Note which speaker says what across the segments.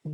Speaker 1: Hi,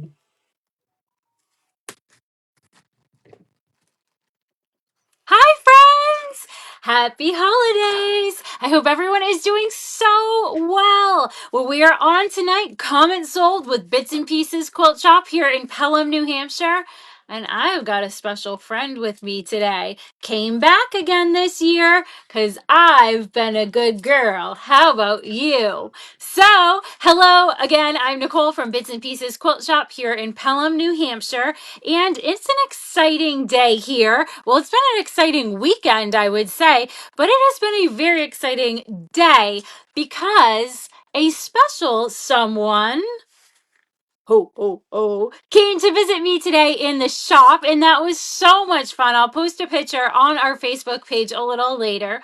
Speaker 1: friends! Happy holidays! I hope everyone is doing so well. Well, we are on tonight, Comment Sold with Bits and Pieces Quilt Shop here in Pelham, New Hampshire. And I've got a special friend with me today. Came back again this year because I've been a good girl. How about you? So, hello again. I'm Nicole from Bits and Pieces Quilt Shop here in Pelham, New Hampshire. And it's an exciting day here. Well, it's been an exciting weekend, I would say, but it has been a very exciting day because a special someone came to visit me today in the shop, and that was so much fun. I'll post a picture on our Facebook page a little later.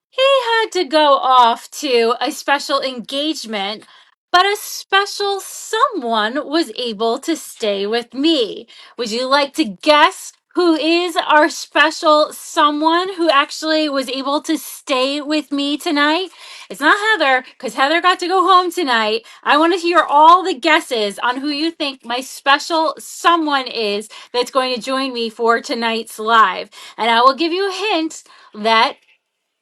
Speaker 1: He had to go off to a special engagement, but a special someone was able to stay with me. Would you like to guess who is our special someone who actually was able to stay with me tonight? It's not Heather, because Heather got to go home tonight. I want to hear all the guesses on who you think my special someone is that's going to join me for tonight's live. And I will give you a hint that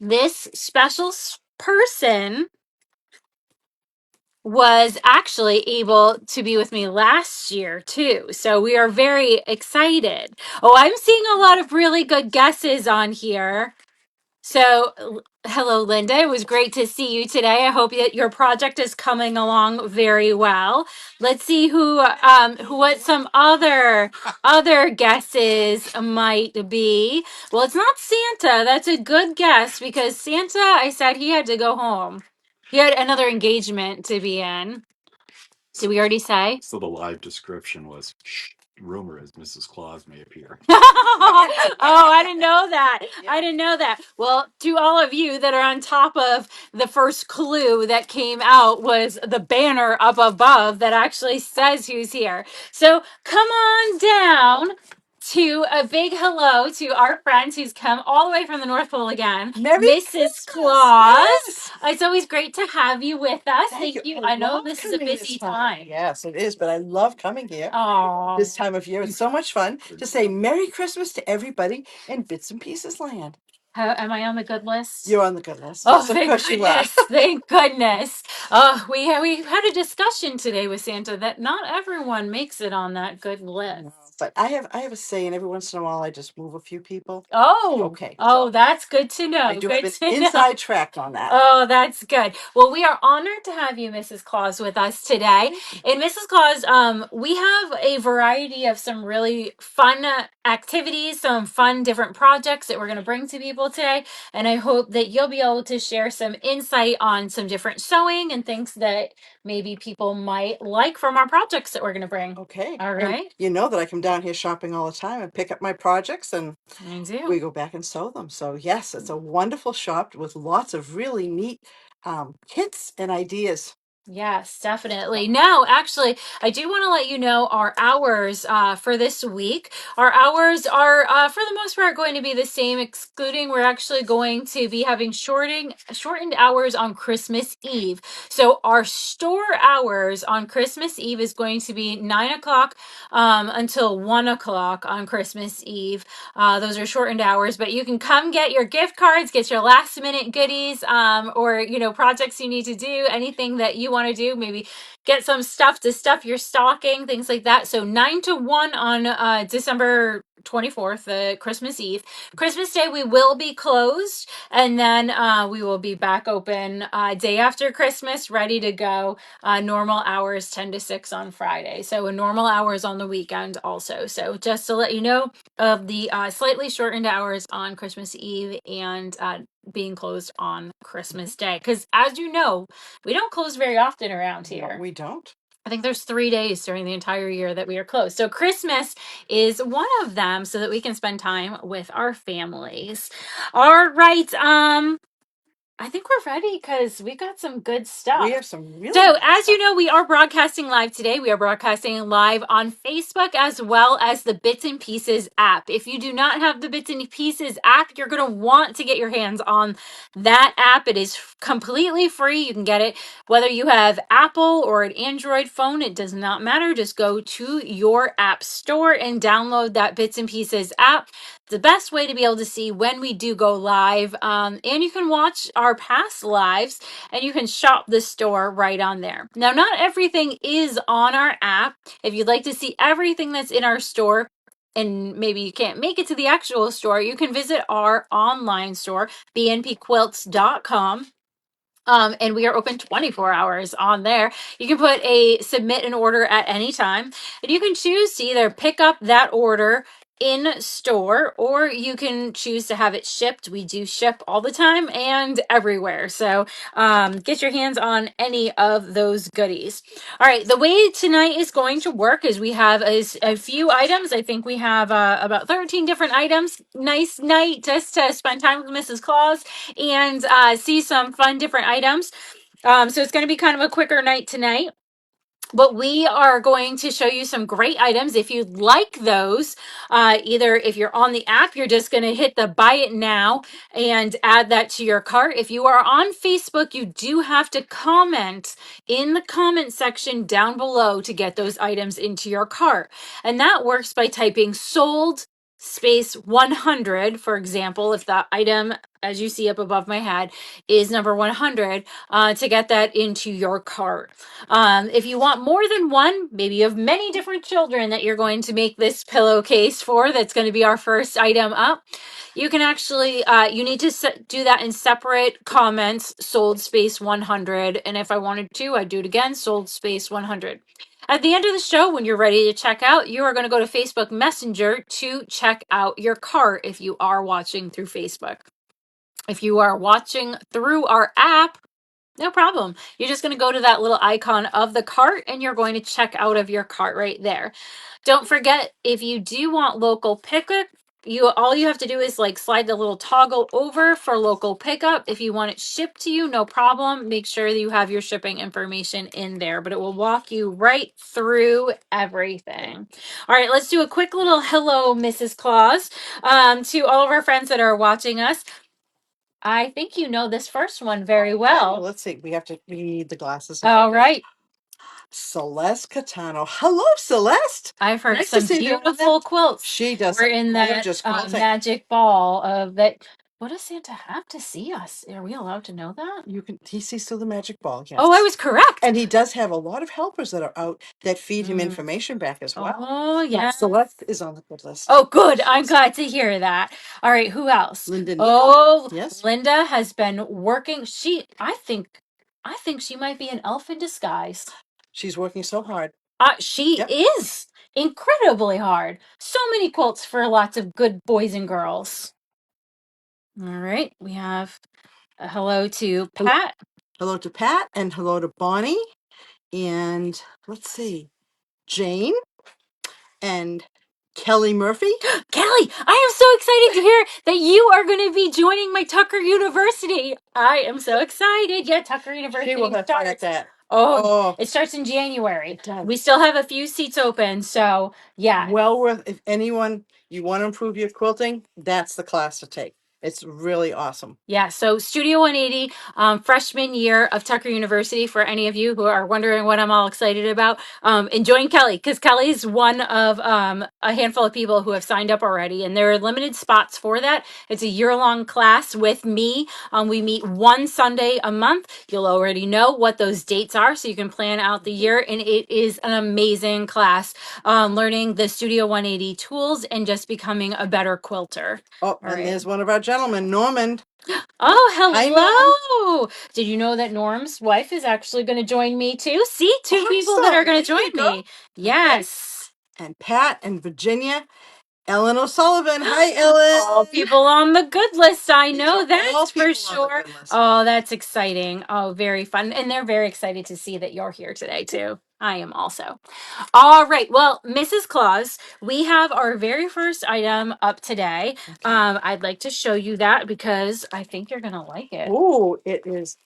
Speaker 1: this special person was actually able to be with me last year too. So we are very excited. Oh, I'm seeing a lot of really good guesses on here. So, hello, Linda. It was great to see you today. I hope that your project is coming along very well. Let's see what some other guesses might be. Well, it's not Santa. That's a good guess because Santa, I said he had to go home. He had another engagement to be in. Did we already say?
Speaker 2: So the live description was, "Shh, rumor is Mrs. Claus may appear."
Speaker 1: Oh, I didn't know that. I didn't know that. Well, to all of you that are on top of the first clue that came out was the banner up above that actually says who's here. So come on down to a big hello to our friends who's come all the way from the North Pole again.
Speaker 3: Merry
Speaker 1: Mrs.
Speaker 3: Christmas.
Speaker 1: Claus.
Speaker 3: Yes.
Speaker 1: It's always great to have you with us. Thank you. I know
Speaker 3: love
Speaker 1: this is a
Speaker 3: coming
Speaker 1: busy
Speaker 3: this time.
Speaker 1: time.
Speaker 3: Yes, it is, but I love coming here
Speaker 1: Oh.
Speaker 3: this time of year. It's so much fun to say Merry Christmas to everybody in Bits and Pieces land.
Speaker 1: Am I on the good list?
Speaker 3: You're on the good list.
Speaker 1: Oh,
Speaker 3: Yes, of
Speaker 1: thank
Speaker 3: course you are.
Speaker 1: goodness. Thank goodness. Oh, we had a discussion today with Santa that not everyone makes it on that good list.
Speaker 3: No, but I have a saying every once in a while I just move a few people.
Speaker 1: Oh,
Speaker 3: Okay,
Speaker 1: oh,
Speaker 3: so
Speaker 1: that's good to know.
Speaker 3: I do have
Speaker 1: Good
Speaker 3: an
Speaker 1: to know.
Speaker 3: inside track on that.
Speaker 1: Oh, that's good. Well, we are honored to have you, Mrs. Claus, with us today. And Mrs. Claus, we have a variety of some really fun activities, some fun different projects that we're going to bring to people today. And I hope that you'll be able to share some insight on some different sewing and things that maybe people might like from our projects that we're going to bring.
Speaker 3: Okay.
Speaker 1: All
Speaker 3: And
Speaker 1: right.
Speaker 3: you know that I come down here shopping all the time and pick up my projects and
Speaker 1: I do.
Speaker 3: we go back and sew them. So yes, it's a wonderful shop with lots of really neat kits and ideas.
Speaker 1: Yes, definitely. No, actually, I do want to let you know our hours for this week. Our hours are, for the most part, going to be the same, excluding we're actually going to be having shortened hours on Christmas Eve. So our store hours on Christmas Eve is going to be 9 o'clock until 1 o'clock on Christmas Eve. Those are shortened hours, but you can come get your gift cards, get your last minute goodies, or projects you need to do, anything that you want to do, maybe get some stuff to stuff your stocking, things like that. So 9 to 1 on December 24th, Christmas Eve. Christmas Day we will be closed, and then we will be back open day after Christmas, ready to go. Normal hours 10 to 6 on Friday, so normal hours on the weekend also. So just to let you know of the slightly shortened hours on Christmas Eve and being closed on Christmas Day. Because as you know, we don't close very often around here.
Speaker 3: No, we don't.
Speaker 1: I think there's 3 days during the entire year that we are closed. So Christmas is one of them so that we can spend time with our families. All right. I think we're ready because we got some good
Speaker 3: We
Speaker 1: stuff.
Speaker 3: have some really
Speaker 1: So,
Speaker 3: good
Speaker 1: as you
Speaker 3: stuff.
Speaker 1: know, we are broadcasting live today. We are broadcasting live on Facebook as well as the Bits and Pieces app. If you do not have the Bits and Pieces app, you're going to want to get your hands on that app. It is completely free. You can get it whether you have Apple or an Android phone. It does not matter. Just go to your app store and download that Bits and Pieces app. The best way to be able to see when we do go live, and you can watch our past lives, and you can shop the store right on there. Now, not everything is on our app. If you'd like to see everything that's in our store, and maybe you can't make it to the actual store, you can visit our online store, bnpquilts.com. And we are open 24 hours on there. You can submit an order at any time, and you can choose to either pick up that order in store, or you can choose to have it shipped. We do ship all the time and everywhere. So get your hands on any of those goodies. All right, the way tonight is going to work is we have a few items. I think we have about 13 different items. Nice night just to spend time with Mrs. Claus and see some fun different items. So it's going to be kind of a quicker night tonight. But we are going to show you some great items. If you like those, either if you're on the app, you're just going to hit the buy it now and add that to your cart. If you are on Facebook, you do have to comment in the comment section down below to get those items into your cart. And that works by typing sold space 100. For example, if the item, as you see up above my head, is number 100, to get that into your cart. If you want more than one, maybe you have many different children that you're going to make this pillowcase for, that's going to be our first item up. You can actually, you need to do that in separate comments, sold space 100. And if I wanted to, I'd do it again, sold space 100. At the end of the show, when you're ready to check out, you are going to go to Facebook Messenger to check out your cart if you are watching through Facebook. If you are watching through our app, no problem. You're just going to go to that little icon of the cart and you're going to check out of your cart right there. Don't forget, if you do want local pickup, all you have to do is like slide the little toggle over for local pickup. If you want it shipped to you, no problem. Make sure that you have your shipping information in there, but it will walk you right through everything. All right, let's do a quick little hello, Mrs. Claus, to all of our friends that are watching us. I think you know this first one very well.
Speaker 3: Let's see. We need the glasses.
Speaker 1: All right.
Speaker 3: Celeste Catano. Hello, Celeste.
Speaker 1: I've heard
Speaker 3: Nice to
Speaker 1: some
Speaker 3: see you on
Speaker 1: beautiful quilts.
Speaker 3: She does
Speaker 1: We're in that
Speaker 3: gorgeous quilting.
Speaker 1: magic ball of that. What does Santa have to see us? Are we allowed to know that?
Speaker 3: He sees through the magic ball, yes.
Speaker 1: Oh, I was correct.
Speaker 3: And he does have a lot of helpers that are out that feed him information back as well.
Speaker 1: Oh, yeah.
Speaker 3: Celeste is on the good list.
Speaker 1: Oh, good. I'm glad to hear that. All right, who else?
Speaker 3: Linda.
Speaker 1: Oh,
Speaker 3: Yes.
Speaker 1: Linda has been working. I think she might be an elf in disguise.
Speaker 3: She's working so hard.
Speaker 1: She is incredibly hard. So many quilts for lots of good boys and girls. All right, we have a hello to Pat.
Speaker 3: Hello to Pat and hello to Bonnie. And let's see, Jane and Kelly Murphy.
Speaker 1: Kelly, I am so excited to hear that you are going to be joining my Tucker University. I am so excited. Yeah, Tucker University
Speaker 3: She will have fun at
Speaker 1: starts.
Speaker 3: that.
Speaker 1: Oh, it starts in January.
Speaker 3: It does.
Speaker 1: We still have a few seats open, so yeah.
Speaker 3: Well worth, if anyone, you want to improve your quilting, that's the class to take. It's really awesome.
Speaker 1: Yeah, so Studio 180, freshman year of Tucker University, for any of you who are wondering what I'm all excited about, and join Kelly, because Kelly's one of a handful of people who have signed up already, and there are limited spots for that. It's a year-long class with me. We meet one Sunday a month. You'll already know what those dates are, so you can plan out the year, and it is an amazing class, learning the Studio 180 tools and just becoming a better quilter.
Speaker 3: Oh, and there's one of our gentlemen, Norman.
Speaker 1: Oh, hello.
Speaker 3: Norm.
Speaker 1: Did you know that Norm's wife is actually going to join me too? See, two people that are going to join me. Yes.
Speaker 3: And Pat and Virginia, Ellen O'Sullivan. Hi, Ellen.
Speaker 1: All people on the good list. I know
Speaker 3: all
Speaker 1: that's
Speaker 3: people
Speaker 1: for
Speaker 3: on the
Speaker 1: sure.
Speaker 3: good list.
Speaker 1: Oh, that's exciting. Oh, very fun. And they're very excited to see that you're here today too. I am also. All right. Well, Mrs. Claus, we have our very first item up today.
Speaker 3: Okay.
Speaker 1: I'd like to show you that because I think you're gonna like it.
Speaker 3: Oh, it is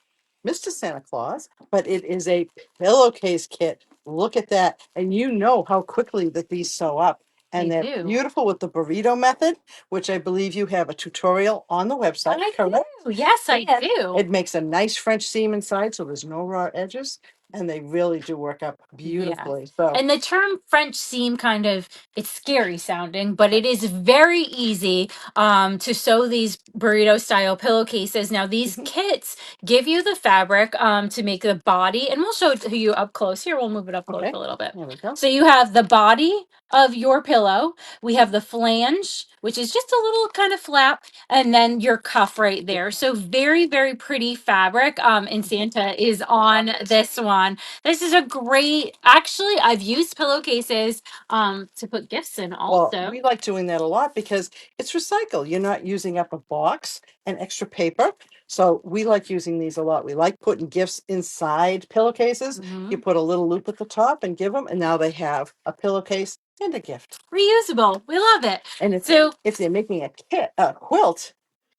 Speaker 3: Mr. Santa Claus, but it is a pillowcase kit. Look at that. And you know how quickly that these sew up.
Speaker 1: They
Speaker 3: And they're
Speaker 1: do.
Speaker 3: beautiful with the burrito method, which I believe you have a tutorial on the website,
Speaker 1: I
Speaker 3: correct?
Speaker 1: do. Yes, I
Speaker 3: And
Speaker 1: do.
Speaker 3: it makes a nice French seam inside, so there's no raw edges. And they really do work up
Speaker 1: Yeah.
Speaker 3: beautifully. So,
Speaker 1: And the term French seam kind of it's scary sounding, but it is very easy to sew these burrito style pillowcases. Now these
Speaker 3: mhm.
Speaker 1: kits give you the fabric to make the body, and we'll show it to you up close. Here, we'll move it up close
Speaker 3: Okay,
Speaker 1: a little bit.
Speaker 3: there we go.
Speaker 1: So you have the body of your pillow. We have the flange, which is just a little kind of flap, and then your cuff right there. So very, very pretty fabric. And Santa is on this one. This is a great, actually, I've used pillowcases to put gifts in
Speaker 3: Well,
Speaker 1: also.
Speaker 3: we like doing that a lot because it's recycled. You're not using up a box and extra paper. So we like using these a lot. We like putting gifts inside pillowcases. You
Speaker 1: Mhm.
Speaker 3: put a little loop at the top and give them, and now they have a pillowcase and a gift.
Speaker 1: Reusable. We love it.
Speaker 3: And
Speaker 1: So,
Speaker 3: if they're making a quilt,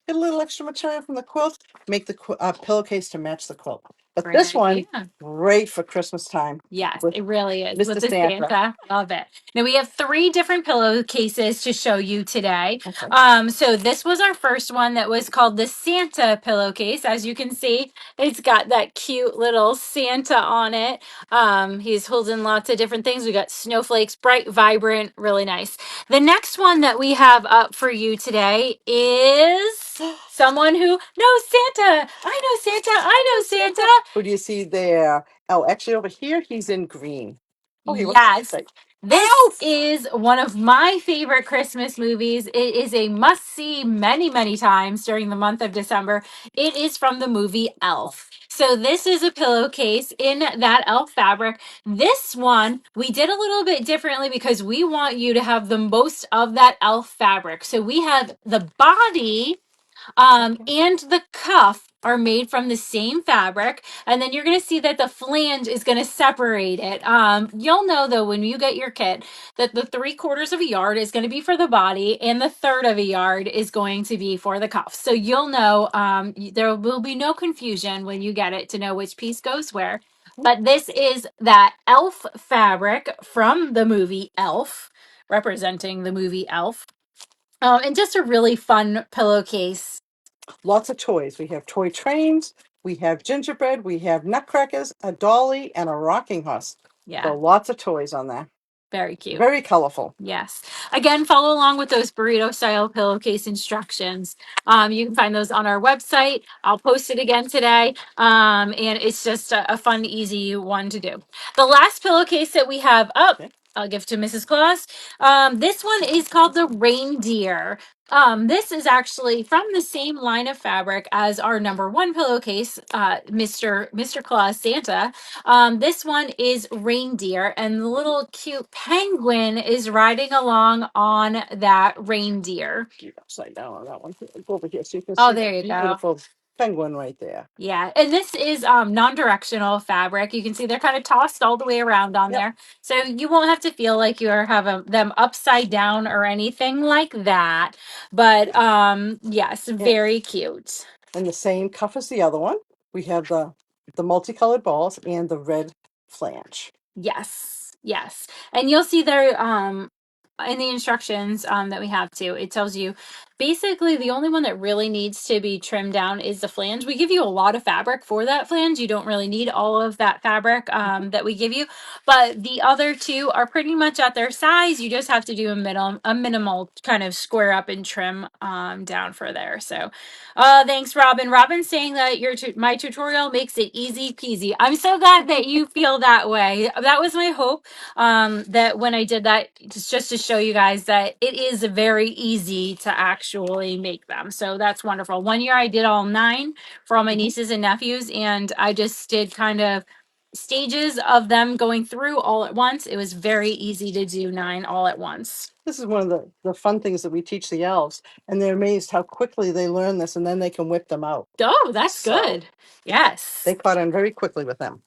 Speaker 3: get a little extra material from the quilt, make the pillowcase to match the quilt. But
Speaker 1: great
Speaker 3: this one,
Speaker 1: idea.
Speaker 3: great for Christmas time
Speaker 1: Yes,
Speaker 3: with
Speaker 1: it really is. With
Speaker 3: Mr.
Speaker 1: the
Speaker 3: Santa.
Speaker 1: Santa. Love it. Now we have 3 different pillowcases to show you today.
Speaker 3: Okay.
Speaker 1: So this was our first one that was called the Santa pillowcase. As you can see, it's got that cute little Santa on it. He's holding lots of different things. We got snowflakes, bright, vibrant, really nice. The next one that we have up for you today is someone who knows Santa. I know Santa. I know Santa.
Speaker 3: Who do you see there? Oh, actually, over here, he's in green. Oh, he looks
Speaker 1: Yes.
Speaker 3: like
Speaker 1: This
Speaker 3: Elf.
Speaker 1: is one of my favorite Christmas movies. It is a must see many, many times during the month of December. It is from the movie Elf. So, this is a pillowcase in that elf fabric. This one we did a little bit differently because we want you to have the most of that elf fabric. So, we have the body and the cuff are made from the same fabric. And then you're going to see that the flange is going to separate it. You'll know though, when you get your kit, that the 3/4 of a yard is going to be for the body and the 1/3 of a yard is going to be for the cuff. So you'll know, there will be no confusion when you get it to know which piece goes where. But this is that elf fabric from the movie Elf, representing the movie Elf. And just a really fun pillowcase.
Speaker 3: Lots of toys. We have toy trains, we have gingerbread, we have nutcrackers, a dolly, and a rocking horse.
Speaker 1: Yeah,
Speaker 3: So lots of toys on there.
Speaker 1: very cute.
Speaker 3: Very colorful.
Speaker 1: Yes. Again, follow along with those burrito style pillowcase instructions. You can find those on our website. I'll post it again today. And it's just a fun, easy one to do. The last pillowcase that we have up,
Speaker 3: Okay.
Speaker 1: I'll give to Mrs. Claus. This one is called the reindeer. This is actually from the same line of fabric as our number 1 pillowcase, Mr. Claus Santa. This one is reindeer, and the little cute penguin is riding along on that reindeer.
Speaker 3: Keep upside down on that one. Go over here so you can
Speaker 1: Oh,
Speaker 3: see
Speaker 1: there you
Speaker 3: the
Speaker 1: go.
Speaker 3: beautiful penguin right there.
Speaker 1: Yeah, and this is non-directional fabric. You can see they're kind of tossed all the way around on
Speaker 3: Yep.
Speaker 1: there, so you won't have to feel like you're having them upside down or anything like that. But yes, very cute.
Speaker 3: And the same cuff as the other one. We have the multicolored balls and the red flange.
Speaker 1: Yes, yes. And you'll see there in the instructions that we have too, it tells you basically the only one that really needs to be trimmed down is the flange. We give you a lot of fabric for that flange. You don't really need all of that fabric that we give you, but the other 2 are pretty much at their size. You just have to do a minimal kind of square up and trim down for there. So thanks, Robin. Robin's saying that my tutorial makes it easy peasy. I'm so glad that you feel that way. That was my hope. That when I did that, just to show you guys that it is very easy to actually make them. So that's wonderful. One year I did all 9 for all my nieces and nephews, and I just did kind of stages of them going through all at once. It was very easy to do 9 all at once.
Speaker 3: This is one of the fun things that we teach the elves, and they're amazed how quickly they learn this, and then they can whip them out.
Speaker 1: Oh, that's
Speaker 3: So
Speaker 1: good. Yes.
Speaker 3: they caught on very quickly with them.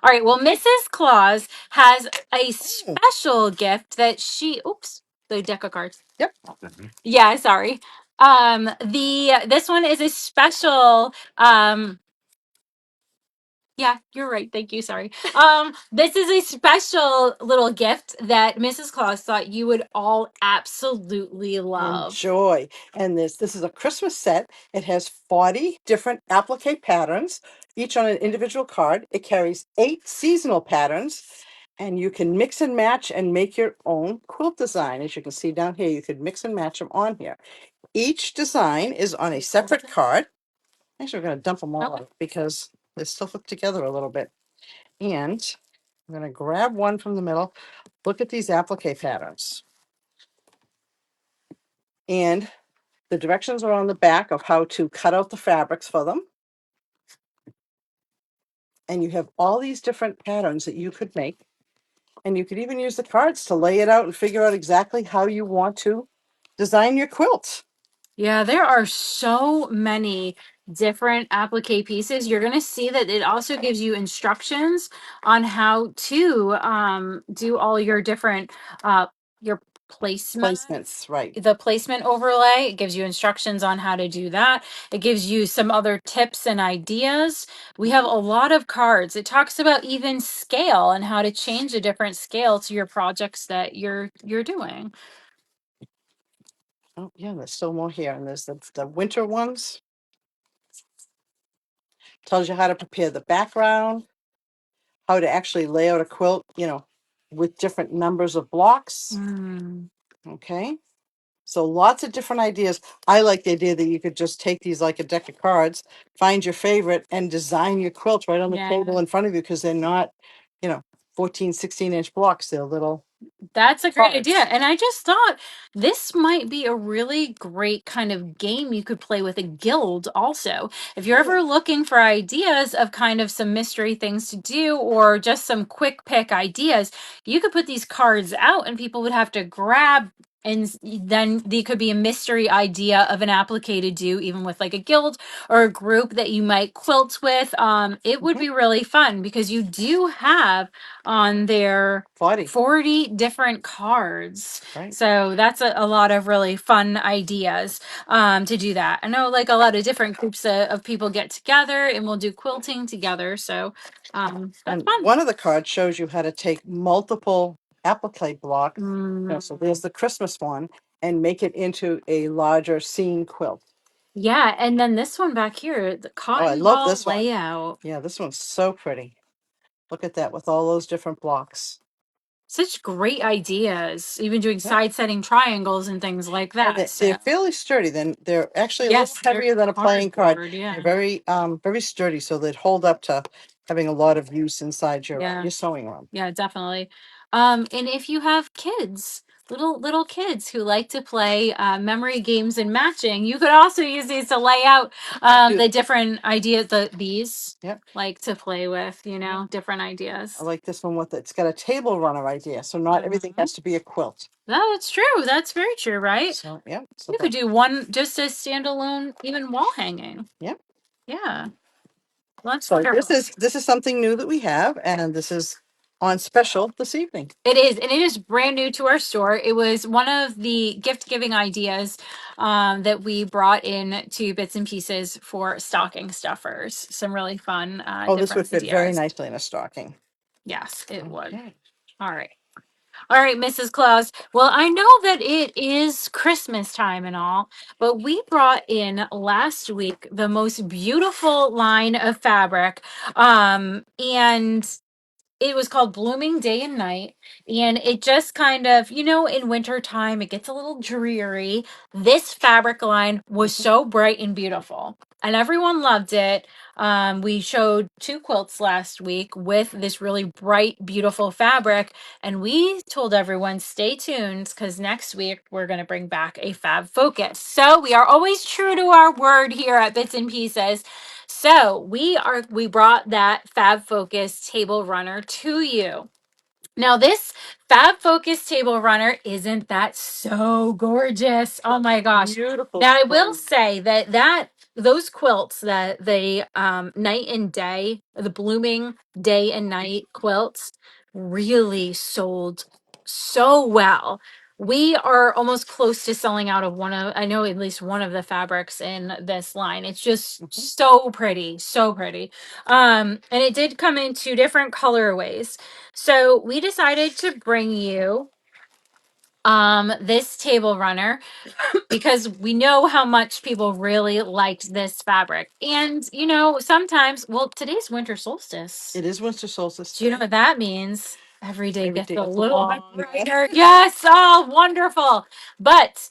Speaker 1: All right. Well, Mrs. Claus has a
Speaker 3: Oh,
Speaker 1: special gift that she. Oops, the deck of cards.
Speaker 3: yep.
Speaker 1: Yeah, sorry. The this one is a special. Yeah, you're right. Thank you. Sorry. This is a special little gift that Mrs. Claus thought you would all absolutely love.
Speaker 3: Enjoy. And this is a Christmas set. It has 40 different applique patterns, each on an individual card. It carries 8 seasonal patterns, and you can mix and match and make your own quilt design. As you can see down here, you could mix and match them on here. Each design is on a separate card. Actually, we're going to dump them all
Speaker 1: Okay.
Speaker 3: out because they're still hooked together a little bit. And I'm going to grab one from the middle. Look at these applique patterns. And the directions are on the back of how to cut out the fabrics for them. And you have all these different patterns that you could make. And you could even use the cards to lay it out and figure out exactly how you want to design your quilt.
Speaker 1: Yeah, there are so many different applique pieces. You're going to see that it also gives you instructions on how to do all your different your placement.
Speaker 3: Placements, right.
Speaker 1: The placement overlay. It gives you instructions on how to do that. It gives you some other tips and ideas. We have a lot of cards. It talks about even scale and how to change a different scale to your projects that you're doing.
Speaker 3: Oh, yeah, there's still more here. And there's the winter ones. Tells you how to prepare the background, how to actually lay out a quilt, with different numbers of blocks.
Speaker 1: Mm,
Speaker 3: Okay. So lots of different ideas. I like the idea that you could just take these like a deck of cards, find your favorite, and design your quilt right on the
Speaker 1: yeah.
Speaker 3: table in front of you because they're not, you know, 14, 16-inch blocks. They're little
Speaker 1: That's a great idea.
Speaker 3: cards.
Speaker 1: And I just thought this might be a really great kind of game you could play with a guild also. If you're ever looking for ideas of kind of some mystery things to do or just some quick pick ideas, you could put these cards out and people would have to grab and then there could be a mystery idea of an applique to do even with like a guild or a group that you might quilt with. It would
Speaker 3: Mhm.
Speaker 1: be really fun because you do have on there
Speaker 3: 40.
Speaker 1: 40 different cards.
Speaker 3: Right.
Speaker 1: So that's a lot of really fun ideas to do that. I know like a lot of different groups of people get together and we'll do quilting together. So that's
Speaker 3: And
Speaker 1: fun.
Speaker 3: one of the cards shows you how to take multiple applique blocks. So there's the Christmas one and make it into a larger scene quilt.
Speaker 1: Yeah, and then this one back here, the
Speaker 3: Oh, I
Speaker 1: cotton
Speaker 3: love
Speaker 1: ball
Speaker 3: this one.
Speaker 1: layout.
Speaker 3: Yeah, this one's so pretty. Look at that with all those different blocks.
Speaker 1: Such great ideas. Even doing
Speaker 3: Yeah.
Speaker 1: side setting triangles and things like
Speaker 3: And
Speaker 1: that.
Speaker 3: they're
Speaker 1: So
Speaker 3: fairly sturdy. Then they're actually a
Speaker 1: yes,
Speaker 3: little
Speaker 1: they're
Speaker 3: heavier than a playing card.
Speaker 1: cardboard. Yeah.
Speaker 3: They're very sturdy, so they'd hold up to having a lot of use inside your
Speaker 1: Yeah.
Speaker 3: your sewing room.
Speaker 1: Yeah, definitely. And if you have kids, little kids who like to play memory games and matching, you could also use these to lay out the different ideas. These
Speaker 3: Yep.
Speaker 1: like to play with, different ideas.
Speaker 3: I like this one with it's got a table runner idea, so not everything has to be a quilt.
Speaker 1: No, that's true. That's very true, right?
Speaker 3: So yeah, so
Speaker 1: You could do one just as standalone, even wall hanging.
Speaker 3: Yep.
Speaker 1: Yeah. Well, that's
Speaker 3: So
Speaker 1: wonderful.
Speaker 3: this is something new that we have, and this is on special this evening.
Speaker 1: It is, and it is brand new to our store. It was one of the gift giving ideas that we brought in to Bits and Pieces for stocking stuffers. Some really fun
Speaker 3: Oh, this would
Speaker 1: different
Speaker 3: fit very
Speaker 1: ideas.
Speaker 3: nicely in a stocking.
Speaker 1: Yes, it would.
Speaker 3: Okay.
Speaker 1: All right. All right, Mrs. Claus. Well, I know that it is Christmas time and all, but we brought in last week the most beautiful line of fabric. And it was called Blooming Day and Night. And it just kind of, in winter time, it gets a little dreary. This fabric line was so bright and beautiful, and everyone loved it. We showed 2 quilts last week with this really bright, beautiful fabric. And we told everyone, stay tuned because next week we're going to bring back a fab focus. So we are always true to our word here at Bits and Pieces. So we brought that Fab Focus table runner to you. Now this Fab Focus table runner, isn't that so gorgeous? Oh my gosh.
Speaker 3: Beautiful.
Speaker 1: Now I will say that those quilts, that the night and day, the blooming day and night quilts, really sold so well. We are almost close to selling out of one of, I know at least one of the fabrics in this line. It's just so pretty, so pretty. And it did come in two different colorways. So we decided to bring you this table runner because we know how much people really liked this fabric. And you know, sometimes, well, today's winter solstice.
Speaker 3: It is winter solstice
Speaker 1: Do you know
Speaker 3: today.
Speaker 1: what that means? Every day
Speaker 3: Every
Speaker 1: gets
Speaker 3: day
Speaker 1: a
Speaker 3: gets
Speaker 1: little bit
Speaker 3: longer.
Speaker 1: brighter. Yes, oh, wonderful. But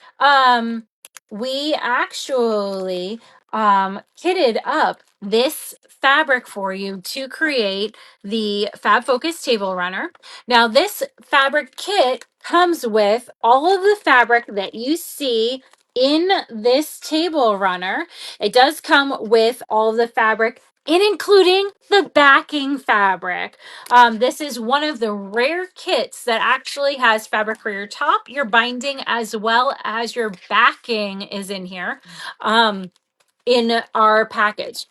Speaker 1: we actually kitted up this fabric for you to create the Fab Focus table runner. Now, this fabric kit comes with all of the fabric that you see in this table runner. It does come with all of the fabric and including the backing fabric. This is one of the rare kits that actually has fabric for your top, your binding, as well as your backing is in here in our package.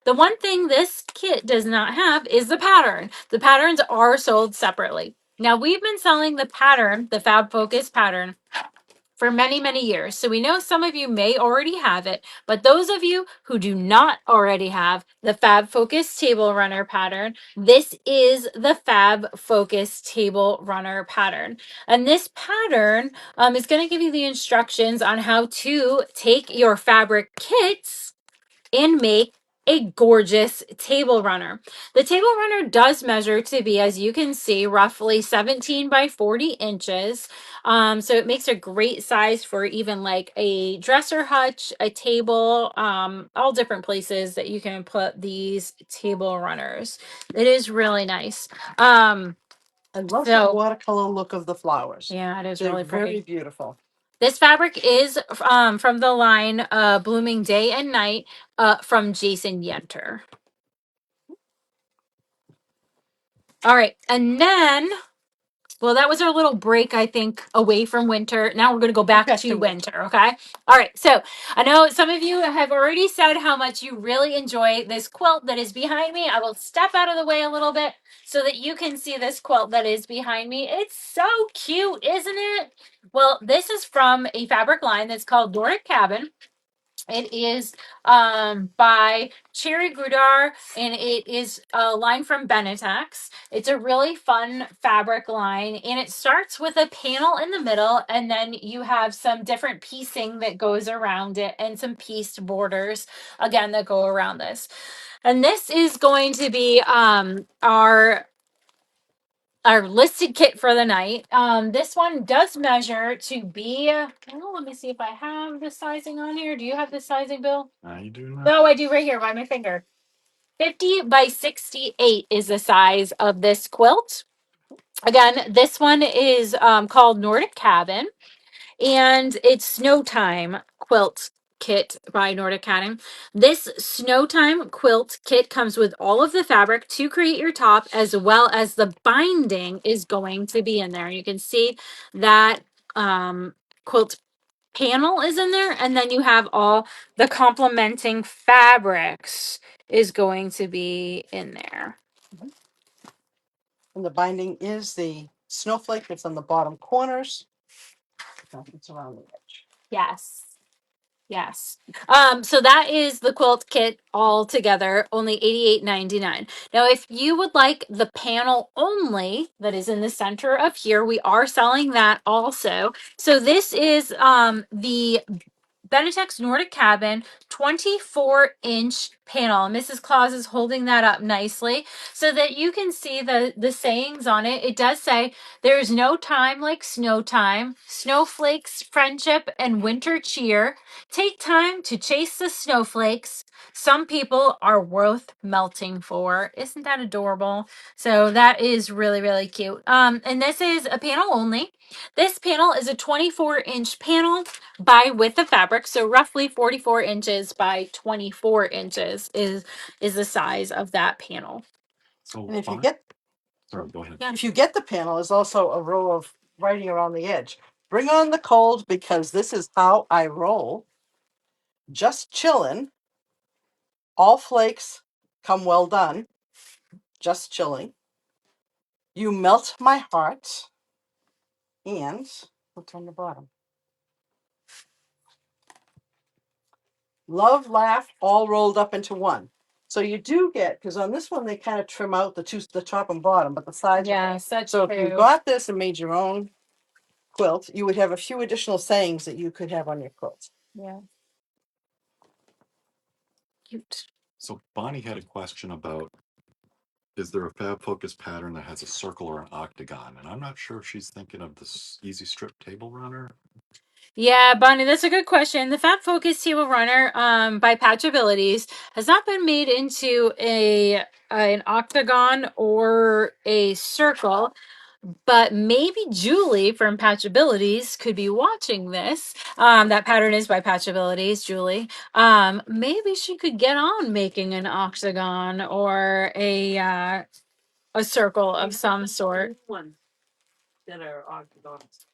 Speaker 1: The one thing this kit does not have is the pattern. The patterns are sold separately. Now, we've been selling the pattern, the Fab Focus pattern, for many, many years. So we know some of you may already have it, but those of you who do not already have the Fab Focus Table Runner pattern, this is the Fab Focus Table Runner pattern. And this pattern is going to give you the instructions on how to take your fabric kits and make a gorgeous table runner. The table runner does measure to be, as you can see, roughly 17 by 40 inches. So it makes a great size for even like a dresser hutch, a table, all different places that you can put these table runners. It is really nice.
Speaker 3: I love the
Speaker 1: So
Speaker 3: watercolor look of the flowers.
Speaker 1: yeah, it is
Speaker 3: They're
Speaker 1: really
Speaker 3: very
Speaker 1: pretty.
Speaker 3: beautiful.
Speaker 1: This fabric is from the line Blooming Day and Night from Jason Yenter. All right. And then, well, that was our little break, I think, away from winter. Now we're going to go back to winter. Okay. All right. So I know some of you have already said how much you really enjoy this quilt that is behind me. I will step out of the way a little bit so that you can see this quilt that is behind me. It's so cute, isn't it? Well, this is from a fabric line that's called Nordic Cabin. It is by Cherry Grudar, and it is a line from Benetech. It's a really fun fabric line, and it starts with a panel in the middle, and then you have some different piecing that goes around it, and some pieced borders, again, that go around this. And this is going to be our listed kit for the night. This one does measure to be, oh, let me see if I have the sizing on here. Do you have the sizing, Bill?
Speaker 2: I do not.
Speaker 1: No, I do right here by my finger. 50 by 68 is the size of this quilt. Again, this one is called Nordic Cabin, and it's Snow Time Quilt Kit by Nordic Cabin. This Snow Time Quilt Kit comes with all of the fabric to create your top, as well as the binding is going to be in there. You can see that quilt panel is in there, and then you have all the complementing fabrics is going to be in there.
Speaker 3: And the binding is the snowflake that's on the bottom corners. It's around the edge.
Speaker 1: Yes. Yes. So that is the quilt kit all together, only $88.99. Now, if you would like the panel only that is in the center of here, we are selling that also. So this is the Benetech Nordic Cabin 24-inch panel. Mrs. Claus is holding that up nicely so that you can see the sayings on it. It does say, "There is no time like snow time, snowflakes, friendship, and winter cheer. Take time to chase the snowflakes. Some people are worth melting for." Isn't that adorable? So that is really, really cute. And this is a panel only. This panel is a 24-inch panel by width of fabric, so roughly 44 inches by 24 inches is the size of that panel.
Speaker 2: So
Speaker 3: And if you get,
Speaker 2: sorry, go ahead.
Speaker 3: if you get the panel, there's also a row of writing around the edge. Bring on the cold because this is how I roll. Just chillin'. All flakes come well done, just chilling. You melt my heart. And what's on the bottom? Love, laugh, all rolled up into one. So you do get, because on this one they kind of trim out the top and bottom, but the sides.
Speaker 1: Yeah, such
Speaker 3: So if you
Speaker 1: true.
Speaker 3: got this and made your own quilt, you would have a few additional sayings that you could have on your quilt.
Speaker 1: Yeah. Cute.
Speaker 2: So Bonnie had a question about, is there a Fab Focus pattern that has a circle or an octagon? And I'm not sure if she's thinking of this Easy Strip Table Runner.
Speaker 1: Yeah, Bonnie, that's a good question. The Fab Focus Table Runner by Patch Abilities has not been made into an octagon or a circle, but maybe Julie from Patch Abilities could be watching this. That pattern is by Patch Abilities, Julie. Maybe she could get on making an octagon or a circle of some sort.
Speaker 3: That are octagons.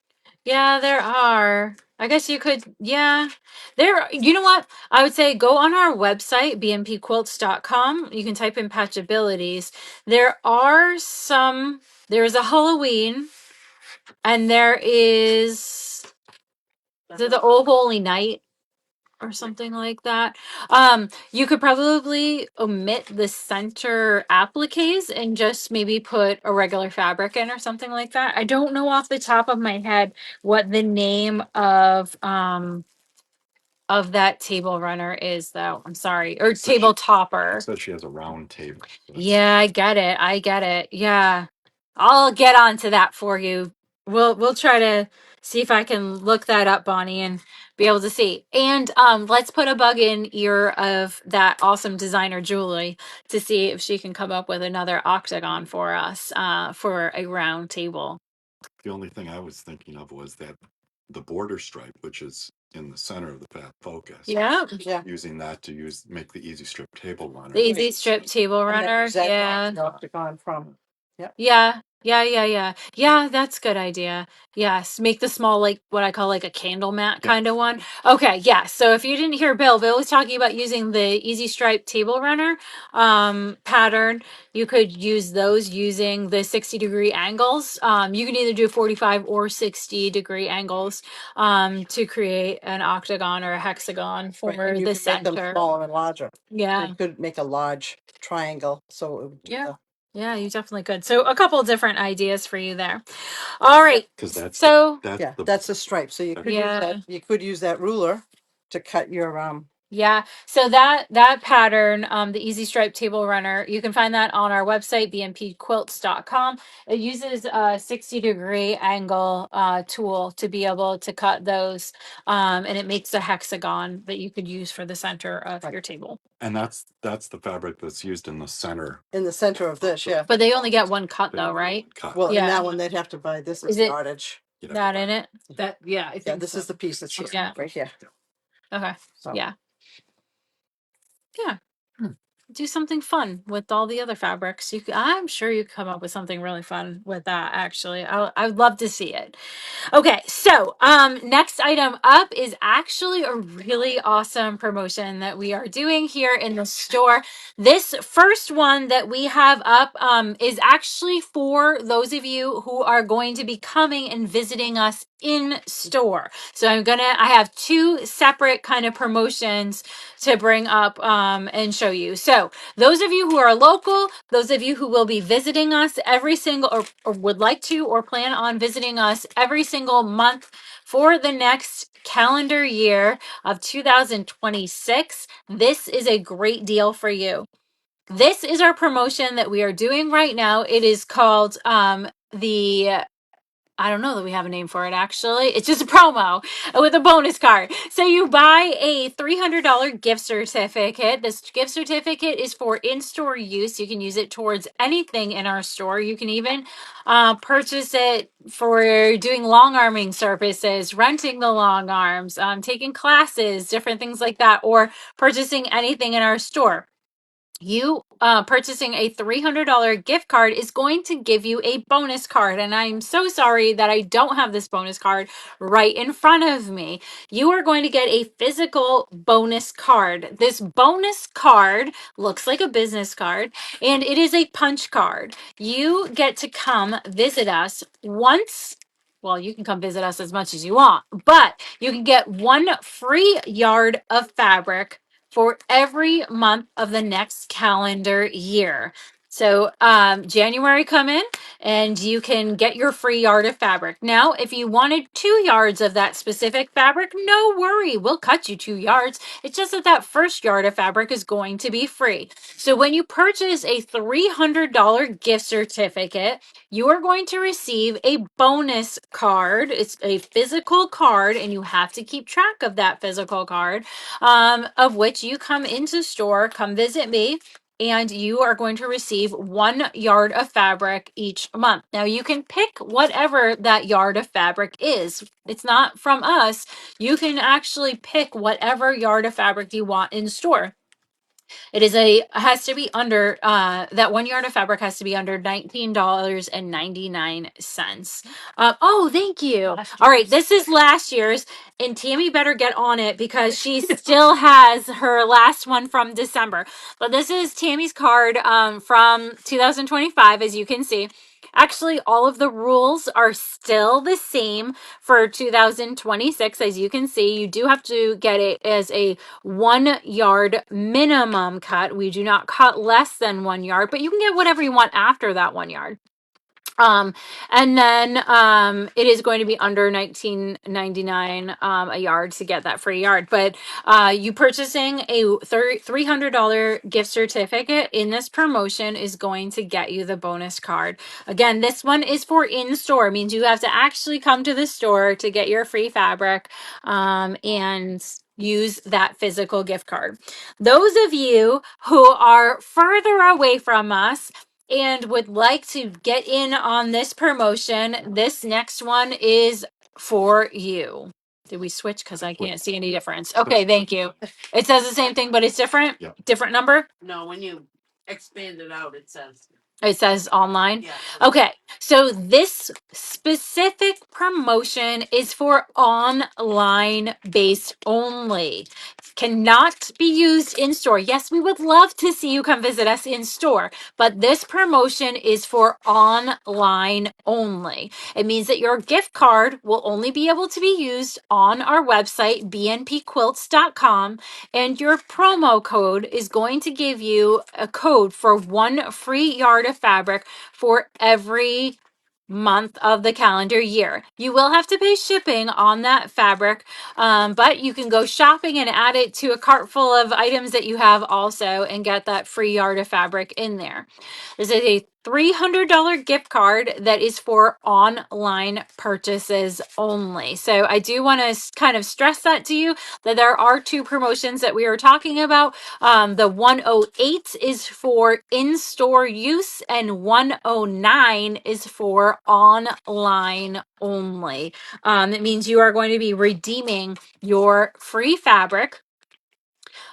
Speaker 1: Yeah, there are. I guess you could, yeah. You know what? I would say go on our website, bmpquilts.com. You can type in patch abilities. There is a Halloween, and there is the Oh Holy Night or something like that. You could probably omit the center appliques and just maybe put a regular fabric in or something like that. I don't know off the top of my head what the name of that table runner is though. I'm sorry. Or
Speaker 2: So she-
Speaker 1: table topper.
Speaker 2: Says she has a round table.
Speaker 1: Yeah, I get it. I get it. Yeah. I'll get onto that for you. We'll try to see if I can look that up, Bonnie, and be able to see. And let's put a bug in ear of that awesome designer Julie to see if she can come up with another octagon for us for a round table.
Speaker 2: The only thing I was thinking of was that the border stripe, which is in the center of the Fab Focus.
Speaker 1: Yeah.
Speaker 3: Yeah.
Speaker 2: Using that to make the Easy Strip Table Runner.
Speaker 1: The Easy Strip Table
Speaker 3: And then
Speaker 1: Runner.
Speaker 3: use that
Speaker 1: Yeah.
Speaker 3: octagon from. Yep.
Speaker 1: Yeah. Yeah, that's a good idea. Yes, make the small, like what I call like a candle mat
Speaker 2: Yeah.
Speaker 1: kind of one. Okay, yeah. So if you didn't hear Bill was talking about using the Easy Stripe Table Runner pattern. You could use those using the 60-degree angles. You can either do 45 or 60-degree angles to create an octagon or a hexagon for
Speaker 3: Right, and you
Speaker 1: the
Speaker 3: can make them
Speaker 1: center.
Speaker 3: smaller and larger.
Speaker 1: Yeah.
Speaker 3: You could make a large triangle, so it would do
Speaker 1: Yeah.
Speaker 3: the-
Speaker 1: Yeah, you definitely could. So a couple different ideas for you there. All right.
Speaker 2: Because
Speaker 3: that's a stripe. So you could
Speaker 1: Yeah.
Speaker 3: use that ruler to cut your
Speaker 1: Yeah. So that pattern, the Easy Stripe Table Runner, you can find that on our website, bmpquilts.com. It uses a 60-degree angle tool to be able to cut those. And it makes a hexagon that you could use for the center of
Speaker 3: Right.
Speaker 1: your table.
Speaker 2: And that's the fabric that's used in the center.
Speaker 3: of this, yeah.
Speaker 1: But they only get one cut though, right?
Speaker 2: Cut.
Speaker 3: Well, in
Speaker 1: Yeah.
Speaker 3: that one they'd have to buy this
Speaker 1: Is
Speaker 3: as
Speaker 1: it-
Speaker 3: yardage.
Speaker 2: You'd have to
Speaker 1: That
Speaker 2: buy
Speaker 1: in it?
Speaker 3: Yeah, I think this is the piece that's here,
Speaker 1: Yeah.
Speaker 3: right here.
Speaker 1: Okay.
Speaker 3: So
Speaker 1: Yeah. Yeah. Do something fun with all the other fabrics. I'm sure you could come up with something really fun with that. Actually, I'd love to see it. Okay, so next item up is actually a really awesome promotion that we are doing here in the store. This first one that we have up is actually for those of you who are going to be coming and visiting us in store. So I have two separate kind of promotions to bring up and show you. So those of you who are local, those of you who will be visiting us every single or would like to or plan on visiting us every single month for the next calendar year of 2026, this is a great deal for you. This is our promotion that we are doing right now. It is called I don't know that we have a name for it actually. It's just a promo with a bonus card. So you buy a $300 gift certificate. This gift certificate is for in-store use. You can use it towards anything in our store. You can even purchase it for doing long arming services, renting the long arms, taking classes, different things like that, or purchasing anything in our store. you purchasing a $300 gift card is going to give you a bonus card. And I'm so sorry that I don't have this bonus card right in front of me. You are going to get a physical bonus card. This bonus card looks like a business card, and it is a punch card. You get to come visit us once. Well, you can come visit us as much as you want, but you can get one free yard of fabric for every month of the next calendar year. So January come in and you can get your free yard of fabric. Now, if you wanted 2 yards of that specific fabric, no worry, we'll cut you 2 yards. It's just that that first yard of fabric is going to be free. So when you purchase a $300 gift certificate, you are going to receive a bonus card. It's a physical card, and you have to keep track of that physical card, of which you come into store, come visit me, and you are going to receive 1 yard of fabric each month. Now, you can pick whatever that yard of fabric is. It's not from us. You can actually pick whatever yard of fabric you want in store. It is has to be under that 1 yard of fabric has to be under $19.99. Oh, thank you. All right, this is last year's, and Tammy better get on it because she still has her last one from December. But this is Tammy's card from 2025, as you can see. Actually, all of the rules are still the same for 2026. As you can see, you do have to get it as a 1 yard minimum cut. We do not cut less than 1 yard, but you can get whatever you want after that 1 yard. And then it is going to be under $19.99 a yard to get that free yard. But you purchasing a $300 gift certificate in this promotion is going to get you the bonus card. Again, this one is for in-store. It means you have to actually come to the store to get your free fabric and use that physical gift card. Those of you who are further away from us and would like to get in on this promotion, this next one is for you. Did we switch? Because I can't see any difference. Okay, thank you. It says the same thing, but it's different?
Speaker 2: Yeah.
Speaker 1: Different number?
Speaker 3: No, when you expand it out, it says.
Speaker 1: It says online?
Speaker 3: Yeah.
Speaker 1: Okay, so this specific promotion is for online based only. Cannot be used in store. Yes, we would love to see you come visit us in store, but this promotion is for online only. It means that your gift card will only be able to be used on our website, bnpquilts.com, and your promo code is going to give you a code for 1 free yard of fabric for every month of the calendar year. You will have to pay shipping on that fabric, but you can go shopping and add it to a cart full of items that you have also and get that free yard of fabric in there. This is a $300 gift card that is for online purchases only. So I do want to kind of stress that to you, that there are two promotions that we are talking about. The 108 is for in-store use and 109 is for online only. It means you are going to be redeeming your free fabric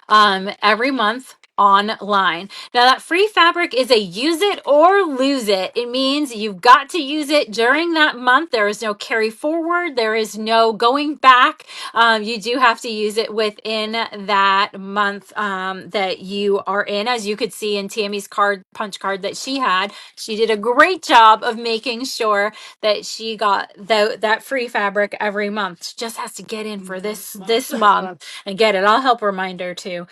Speaker 1: every month online. Now that free fabric is a use it or lose it. It means you've got to use it during that month. There is no carry forward. There is no going back. You do have to use it within that month that you are in. As you could see in Tammy's punch card that she had, she did a great job of making sure that she got that free fabric every month. She just has to get in for this month and get it. I'll help remind her too.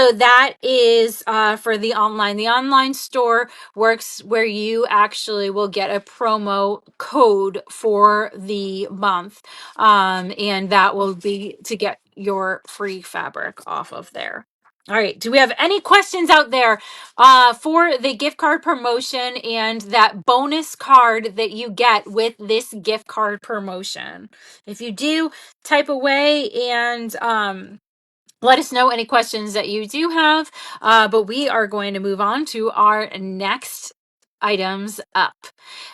Speaker 1: So that is for the online. The online store works where you actually will get a promo code for the month, and that will be to get your free fabric off of there. All right. Do we have any questions out there for the gift card promotion and that bonus card that you get with this gift card promotion? If you do, type away and let us know any questions that you do have. But we are going to move on to our next items up.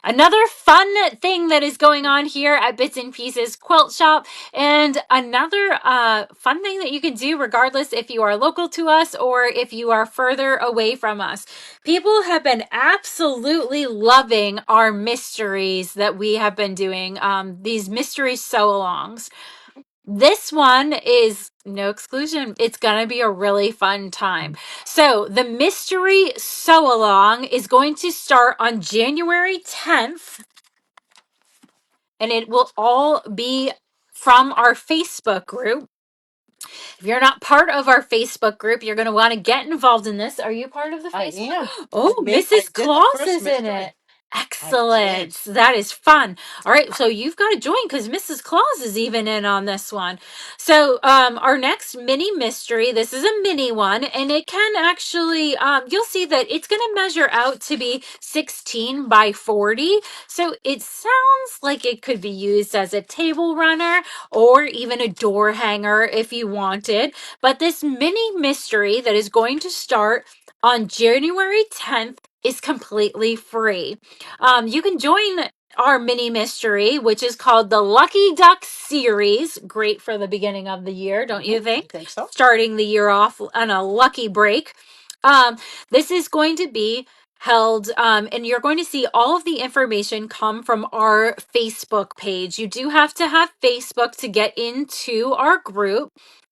Speaker 1: Another fun thing that is going on here at Bits and Pieces Quilt Shop, and another fun thing that you can do regardless if you are local to us or if you are further away from us. People have been absolutely loving our mysteries that we have been doing, these mystery sew-alongs. This one is no exclusion. It's going to be a really fun time. So the mystery sew along is going to start on January 10th, and it will all be from our Facebook group. If you're not part of our Facebook group, you're going to want to get involved in this. Are you part of the
Speaker 3: I
Speaker 1: Facebook?
Speaker 3: am.
Speaker 1: Oh,
Speaker 3: I
Speaker 1: Mrs.
Speaker 3: did the
Speaker 1: Claus
Speaker 3: first
Speaker 1: is in
Speaker 3: mystery.
Speaker 1: it.
Speaker 3: I
Speaker 1: Excellent.
Speaker 3: did.
Speaker 1: That is fun. All right, so you've got to join because Mrs. Claus is even in on this one. So our next mini mystery, this is a mini one, and it can actually, you'll see that it's going to measure out to be 16 by 40. So it sounds like it could be used as a table runner or even a door hanger if you wanted. But this mini mystery that is going to start on January 10th is completely free. You can join our mini mystery, which is called the Lucky Duck series. Great for the beginning of the year, don't you think?
Speaker 3: I think so.
Speaker 1: Starting the year off on a lucky break. This is going to be held, and you're going to see all of the information come from our Facebook page. You do have to have Facebook to get into our group.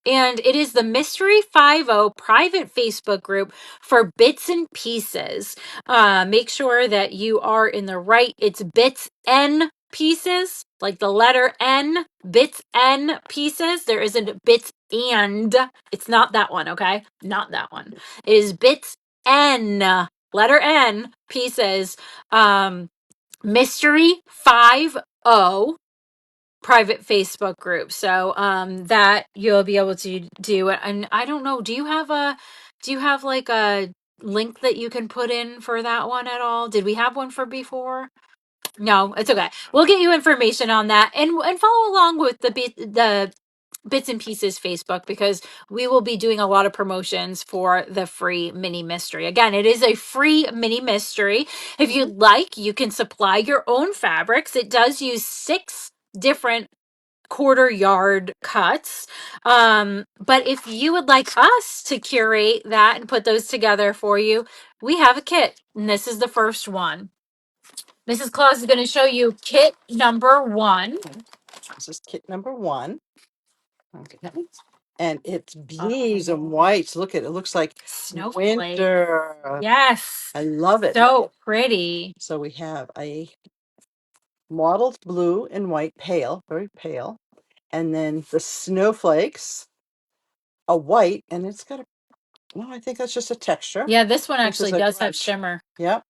Speaker 1: And it is the Mystery 50 private Facebook group for Bits and Pieces. Make sure that you are in the right, it's Bits N Pieces, like the letter N, Bits N Pieces. There isn't Bits and, it's not that one, okay? Not that one. It is Bits N, letter N Pieces, Mystery 50 private Facebook group. So that you'll be able to do it. And I don't know, do you have like a link that you can put in for that one at all? Did we have one for before? No, it's okay. We'll get you information on that and follow along with the Bits and Pieces Facebook because we will be doing a lot of promotions for the free mini mystery. Again, it is a free mini mystery. If you'd like, you can supply your own fabrics. It does use 6 different quarter yard cuts. But if you would like us to curate that and put those together for you, we have a kit, and this is the first one. Mrs. Claus is going to show you kit number 1.
Speaker 3: This is kit number 1. Okay. And it's blues and whites. Look at it. It looks like
Speaker 1: Snowflake.
Speaker 3: winter.
Speaker 1: Yes.
Speaker 3: I love it.
Speaker 1: So pretty.
Speaker 3: So we have a mottled blue and white, pale, very pale. And then the snowflakes, a white, and it's got no, I think that's just a texture.
Speaker 1: Yeah, this one
Speaker 3: This is
Speaker 1: actually
Speaker 3: a
Speaker 1: does have
Speaker 3: grudge.
Speaker 1: shimmer.
Speaker 3: Yep.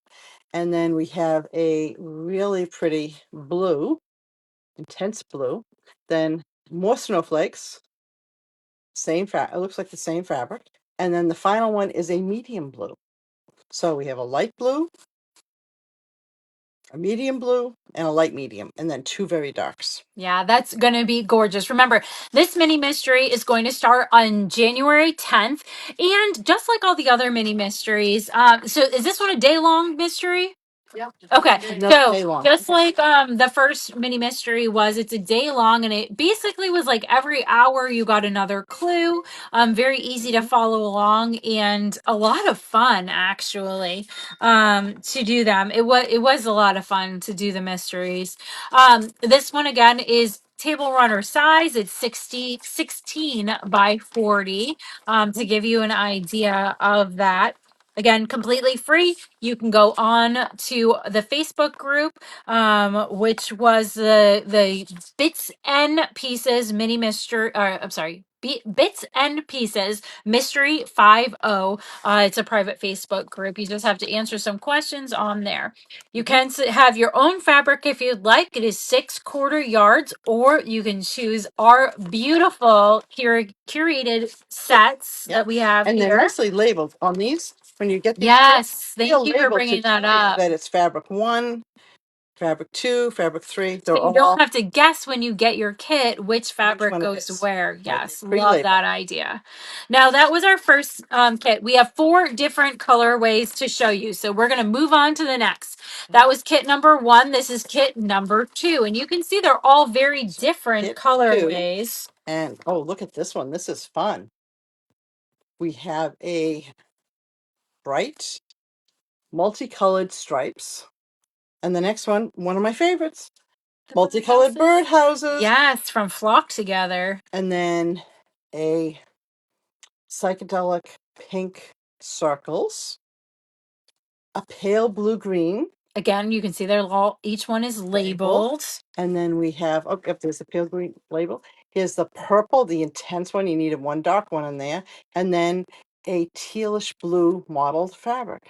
Speaker 3: And then we have a really pretty blue, intense blue. Then more snowflakes, same it looks like the same fabric. And then the final one is a medium blue. So we have a light blue, a medium blue, and a light medium, and then 2 very darks.
Speaker 1: Yeah, that's going to be gorgeous. Remember, this mini mystery is going to start on January 10th. And just like all the other mini mysteries, so is this one a day-long mystery?
Speaker 3: Yep.
Speaker 1: Okay,
Speaker 3: Another day
Speaker 1: so
Speaker 3: long.
Speaker 1: just like the first mini mystery was, it's a day long, and it basically was like every hour you got another clue. Very easy to follow along, and a lot of fun actually to do them. It was a lot of fun to do the mysteries. This one again is table runner size. It's 16 by 40 to give you an idea of that. Again, completely free. You can go on to the Facebook group, which was the Bits and Pieces mini mystery. I'm sorry, Bits and Pieces Mystery 50. It's a private Facebook group. You just have to answer some questions on there. You can have your own fabric if you'd like. It is 6 quarter yards, or you can choose our beautiful curated sets that we have
Speaker 3: And they're
Speaker 1: here.
Speaker 3: nicely labeled on these. When you get these
Speaker 1: Yes,
Speaker 3: kits, they're
Speaker 1: thank you for
Speaker 3: labeled to
Speaker 1: bringing that
Speaker 3: tell you
Speaker 1: up.
Speaker 3: that it's fabric 1, fabric 2, fabric 3.
Speaker 1: So
Speaker 3: They're
Speaker 1: you don't
Speaker 3: all
Speaker 1: have to guess when you get your kit which fabric
Speaker 3: one it
Speaker 1: goes
Speaker 3: is.
Speaker 1: where.
Speaker 3: Right.
Speaker 1: Yes, love
Speaker 3: Pre-label.
Speaker 1: that idea. Now that was our first kit. We have 4 different colorways to show you. So we're going to move on to the next. That was kit number 1. This is kit number 2. And you can see they're all very different
Speaker 3: Kit 2.
Speaker 1: colorways.
Speaker 3: And oh, look at this one. This is fun. We have a bright multicolored stripes. And the next one of my favorites,
Speaker 1: The
Speaker 3: multicolored
Speaker 1: birdhouses.
Speaker 3: birdhouses.
Speaker 1: Yes, from Flock Together.
Speaker 3: And then a psychedelic pink circles, a pale blue green
Speaker 1: Again, you can see they're all, each one is
Speaker 3: label.
Speaker 1: labeled.
Speaker 3: And then we have, oh, yep, there's the pale green label. Here's the purple, the intense one. You needed one dark one in there. And then a tealish blue mottled fabric.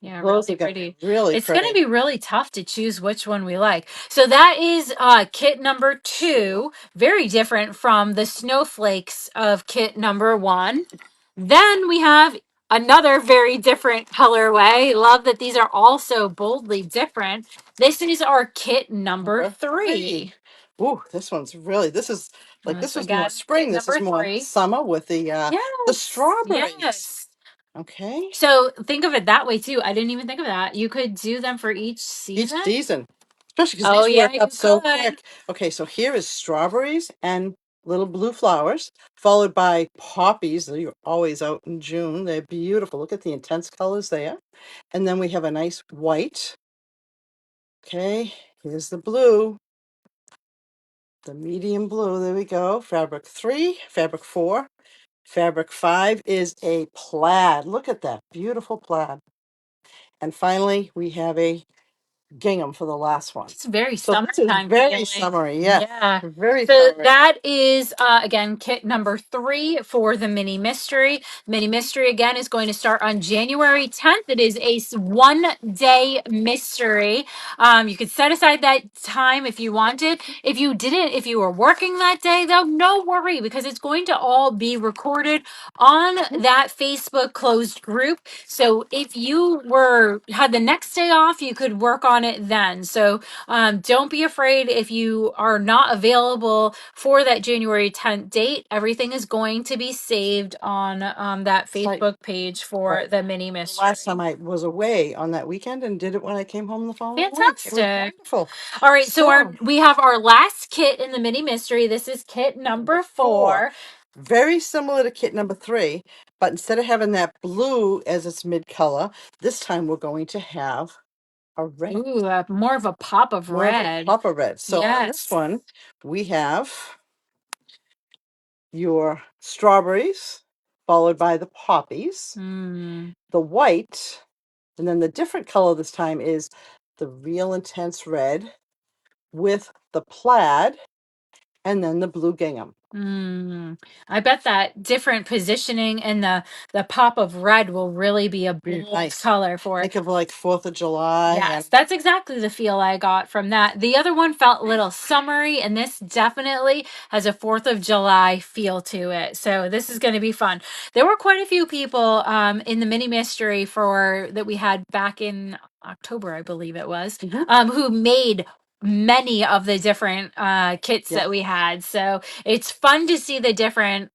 Speaker 1: Yeah,
Speaker 3: Those
Speaker 1: really
Speaker 3: are
Speaker 1: pretty.
Speaker 3: really
Speaker 1: It's going to
Speaker 3: pretty.
Speaker 1: be really tough to choose which one we like. So that is kit number 2, very different from the snowflakes of kit number 1. Then we have another very different colorway. Love that these are also boldly different. This is our kit number 3.
Speaker 3: Ooh, this one's really, this is like,
Speaker 1: This
Speaker 3: this was more
Speaker 1: again, kit
Speaker 3: spring. This is
Speaker 1: number
Speaker 3: more
Speaker 1: 3.
Speaker 3: summer with the
Speaker 1: Yes,
Speaker 3: strawberries.
Speaker 1: yes.
Speaker 3: Okay.
Speaker 1: So think of it that way too. I didn't even think of that. You could do them for each
Speaker 3: Each
Speaker 1: season.
Speaker 3: season, especially because
Speaker 1: Oh
Speaker 3: these
Speaker 1: yeah,
Speaker 3: work up
Speaker 1: you
Speaker 3: so
Speaker 1: could.
Speaker 3: quick. Okay, so here is strawberries and little blue flowers, followed by poppies. They're always out in June. They're beautiful. Look at the intense colors there. And then we have a nice white. Okay, here's the blue, the medium blue. There we go. Fabric 3, fabric 4. Fabric 5 is a plaid. Look at that beautiful plaid. And finally, we have a gingham for the last one.
Speaker 1: It's very
Speaker 3: So this is
Speaker 1: summertime
Speaker 3: very
Speaker 1: feeling.
Speaker 3: summery. Yes,
Speaker 1: Yeah.
Speaker 3: very
Speaker 1: So
Speaker 3: summery.
Speaker 1: that is again kit number 3 for the mini mystery. Mini mystery again is going to start on January 10th. It is a 1-day mystery. You could set aside that time if you wanted. If you didn't, if you were working that day, though, no worry because it's going to all be recorded on that Facebook closed group. So if you had the next day off, you could work on it then. So don't be afraid if you are not available for that January 10th date. Everything is going to be saved on that
Speaker 3: It's like,
Speaker 1: Facebook page for
Speaker 3: right.
Speaker 1: the mini
Speaker 3: The
Speaker 1: mystery.
Speaker 3: last time I was away on that weekend and did it when I came home the following week. It was
Speaker 1: Fantastic.
Speaker 3: wonderful.
Speaker 1: All right, so
Speaker 3: So,
Speaker 1: we have our last kit in the mini mystery. This is kit number 4.
Speaker 3: very similar to kit number 3, but instead of having that blue as its mid color, this time we're going to have a red,
Speaker 1: Ooh, more of a pop of
Speaker 3: more of a
Speaker 1: red.
Speaker 3: pop of red. So on this
Speaker 1: Yes.
Speaker 3: one, we have your strawberries, followed by the poppies,
Speaker 1: Mm,
Speaker 3: the white, and then the different color this time is the real intense red with the plaid, and then the blue gingham.
Speaker 1: I bet that different positioning and the pop of red will really be a
Speaker 3: Be
Speaker 1: bold
Speaker 3: nice.
Speaker 1: color for it.
Speaker 3: Think of like 4th of July
Speaker 1: Yes,
Speaker 3: and
Speaker 1: that's exactly the feel I got from that. The other one felt a little summery, and this definitely has a 4th of July feel to it. So this is going to be fun. There were quite a few people in the mini mystery for that we had back in October, I believe it was, who made many of the different kits
Speaker 3: yeah.
Speaker 1: that we had. So it's fun to see the different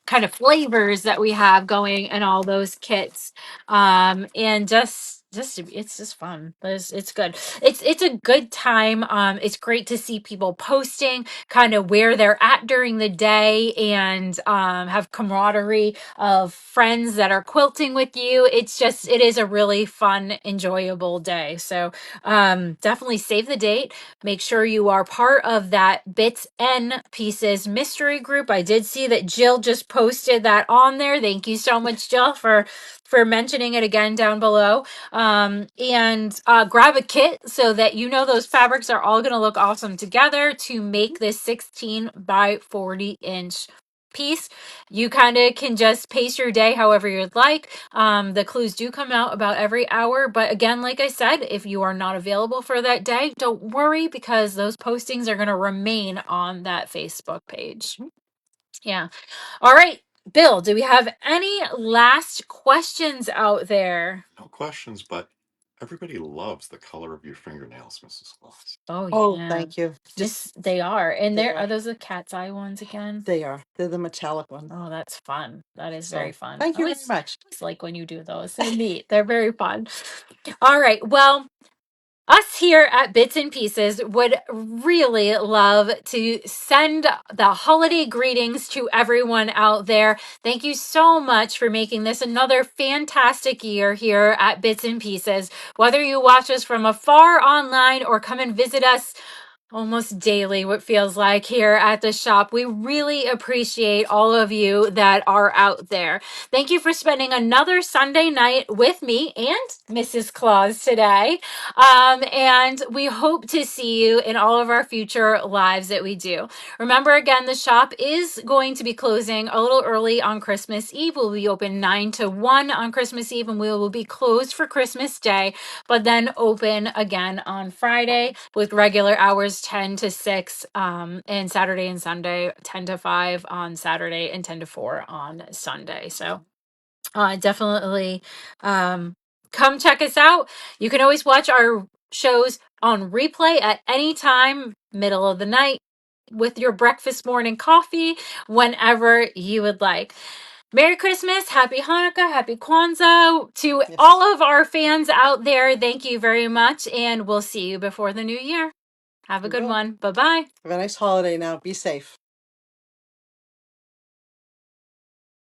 Speaker 1: kind of flavors that we have going in all those kits and just it's just fun. It's good. It's a good time. It's great to see people posting kind of where they're at during the day and have camaraderie of friends that are quilting with you. It is a really fun, enjoyable day. So definitely save the date. Make sure you are part of that Bits N Pieces mystery group. I did see that Jill just posted that on there. Thank you so much, Jill, for mentioning it again down below. And grab a kit so that you know those fabrics are all going to look awesome together to make this 16 by 40 inch piece. You kind of can just pace your day however you'd like. The clues do come out about every hour, but again, like I said, if you are not available for that day, don't worry because those postings are going to remain on that Facebook page. Yeah. All right, Bill, do we have any last questions out there?
Speaker 2: No questions, but Everybody loves the color of your fingernails, Mrs. Claus.
Speaker 1: Oh
Speaker 3: Oh,
Speaker 1: yeah.
Speaker 3: thank you.
Speaker 1: Miss, they are. And
Speaker 3: They
Speaker 1: are
Speaker 3: are.
Speaker 1: those the cat's eye ones again?
Speaker 3: They are. They're the metallic one.
Speaker 1: Oh, that's fun. That is
Speaker 3: So
Speaker 1: very fun.
Speaker 3: thank
Speaker 1: I
Speaker 3: you very
Speaker 1: always,
Speaker 3: much.
Speaker 1: always like when you do those. They're neat. They're very fun. All right. Well, us here at Bits and Pieces would really love to send the holiday greetings to everyone out there. Thank you so much for making this another fantastic year here at Bits and Pieces. Whether you watch us from afar online or come and visit us almost daily, what feels like here at the shop. We really appreciate all of you that are out there. Thank you for spending another Sunday night with me and Mrs. Claus today. And we hope to see you in all of our future lives that we do. Remember, again, the shop is going to be closing a little early on Christmas Eve. We'll be open 9 to 1 on Christmas Eve, and we will be closed for Christmas Day, but then open again on Friday with regular hours 10 to 6, and Saturday and Sunday 10 to 5 on Saturday and 10 to 4 on Sunday. So definitely come check us out. You can always watch our shows on replay at any time, middle of the night, with your breakfast morning coffee, whenever you would like. Merry Christmas, Happy Hanukkah, Happy Kwanzaa to
Speaker 3: Yes.
Speaker 1: all of our fans out there. Thank you very much, and we'll see you before the new year. Have a
Speaker 3: We
Speaker 1: good
Speaker 3: will.
Speaker 1: one. Bye-bye.
Speaker 3: Have a nice holiday now. Be safe.